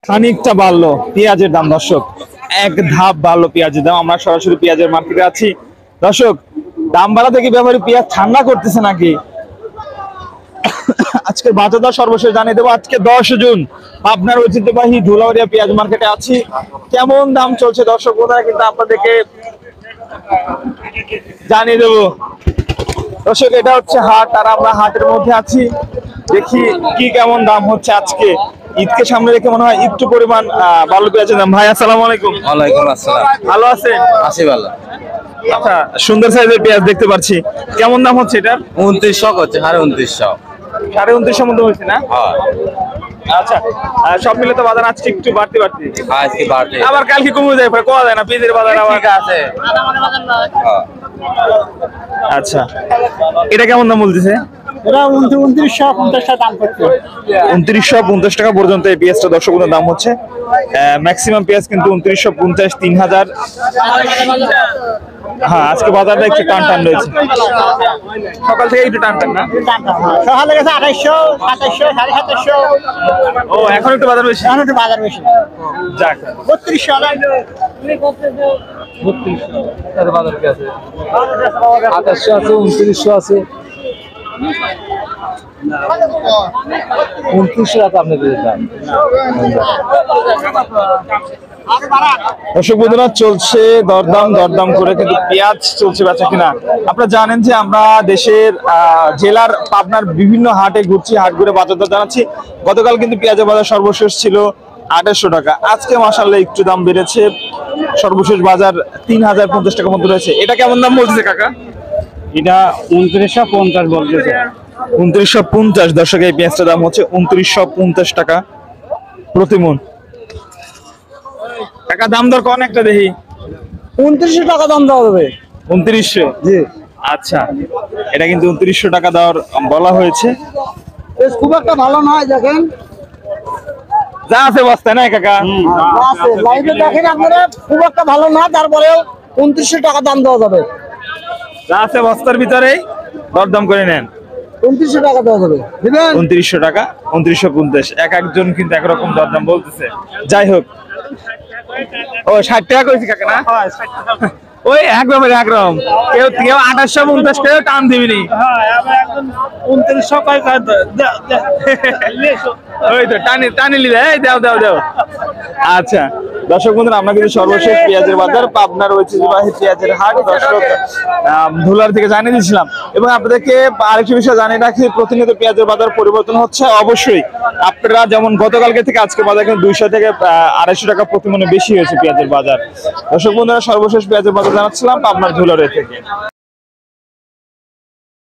খানিকটা বাড়লো পেঁয়াজের দাম দর্শক, এক ধাপ বাড়লো পেঁয়াজের দাম। আমরা সরাসরি পেঁয়াজের মার্কেটে আছি দর্শক। দাম বাড়াতে কি ব্যাপারে পেঁয়াজ ঠান্ডা করতেছে নাকি? আজকে বাজার দর সর্বশেষ জানিয়ে দেবো। আজকে 10 জুন, আপনার ঐতিহ্যবাহী ধুলাউড়িয়া পেঁয়াজ মার্কেটে আছি। কেমন দাম চলছে দর্শক বন্ধুরা কিন্তু আপনাদেরকে জানিয়ে দেবো। দর্শক এটা হচ্ছে হাট, আর আমরা হাটের মধ্যে আছি। দেখি কি কেমন দাম হচ্ছে আজকে। ঈদকে সামনে রেখে মনে হয় একটু পরিমাণ ভালো পেঁয়াজের দাম। ভাই আসসালামু আলাইকুম। ওয়ালাইকুম আসসালাম। ভালো আছেন? আছি ভালো। আচ্ছা, সুন্দর সাইজের পেঁয়াজ দেখতে পাচ্ছি। কেমন দাম হচ্ছে এটা? 2900 করছে, 2950। 2950 মধ্যে হয়েছে না? হ্যাঁ আচ্ছা, সব মিলে তো বাজার আজকে একটু বাড়তি আজকে বাড়বে, আবার কালকে কমে যায়, কোয়া যায় না পেঁয়াজের বাজার আবার আছে। আচ্ছা, এটা কেমন দাম বলতেছে? এটা 2950 টাকা দাম করছে। 2950 টাকা পর্যন্ত এই পেঁয়াজটা দর্শক দাম হচ্ছে। ম্যাক্সিমাম পেঁয়াজ কিন্তু 2950, 3000। হ্যাঁ, আজকে বাজারটা একটু টান টান রয়েছে, সকাল থেকে একটু টান টান না? সকালে গেছে 2800, 2700, 2750। ও, এখন একটু বাজার বেশি। এখন একটু বাজার বেশি। যাক, 3200 বাজার কি আছে? 2800 আছে, 2900 আছে। 2900 টাকা আপনাদের দাম। দর্শক বন্ধুরা, চলছে দরদাম করে কিন্তু পেঁয়াজ চলছে বেচা কিনা। আপনারা জানেন যে আমরা দেশের জেলার পাবনার বিভিন্ন হাটে ঘুরছি, হাট ঘুরে বাজার দর জানাচ্ছি। গতকাল কিন্তু পেঁয়াজের বাজার সর্বশেষ ছিল 2800 টাকা। আজকে মাশাআল্লাহ একটু দাম বেড়েছে, সর্বশেষ বাজার 3050 টাকার মধ্যে রয়েছে। এটা কেমন দাম বলতেছে কাকা? এটা 2950 বলতেছে। 2950 দর্শক, এই পেঁয়াজটার দাম হচ্ছে 2950 টাকা প্রতি মণ। টাকা দাম দর কোন একটা দেখি। 2900 টাকা দাম দেওয়া হবে। 2900? জি। আচ্ছা, এটা কিন্তু 2900 টাকা দেওয়ার বলা হয়েছে। খুব একটা ভালো নয়, দেখেন যা আছে বস্তায় না কাকা? আছে লাইভে দেখেন আপনারা, খুব একটা ভালো না, তারপরেও 2900 টাকা দাম দেওয়া যাবে। যা আছে বস্তার ভিতরেই দরদাম করে নেন। 2900 টাকা দেওয়া যাবে, দিবেন? 2900 টাকা, 2950। এক একজন কিন্তু একরকম দরদাম বলতেছে। যাই হোক, ও 60 টাকা কইছি কাকা না? ওই একরকম, কেউ 2850, কেউ টান দিবিনি। ওই তো টানি লিবে, এই দাও। আচ্ছা দর্শক বন্ধুরা, আমরা কিন্তু সর্বশেষ পেঁয়াজের বাজার পাবনার ঐতিহ্যবাহী পেঁয়াজের হাট দর্শক ধুলার থেকে জানিয়ে দিয়েছিলাম। এবং আপনাদেরকে আরেকটি বিষয় জানিয়ে রাখি, প্রতিনিয়ত পেঁয়াজের বাজার পরিবর্তন হচ্ছে। অবশ্যই আপনারা যেমন গতকালকে থেকে আজকে বাজার কিন্তু 200 থেকে 250 টাকা প্রতি মণে বেশি হয়েছে পেঁয়াজের বাজার। দর্শক বন্ধুরা, সর্বশেষ পেঁয়াজের বাজার জানাচ্ছিলাম পাবনার ধুলার থেকে।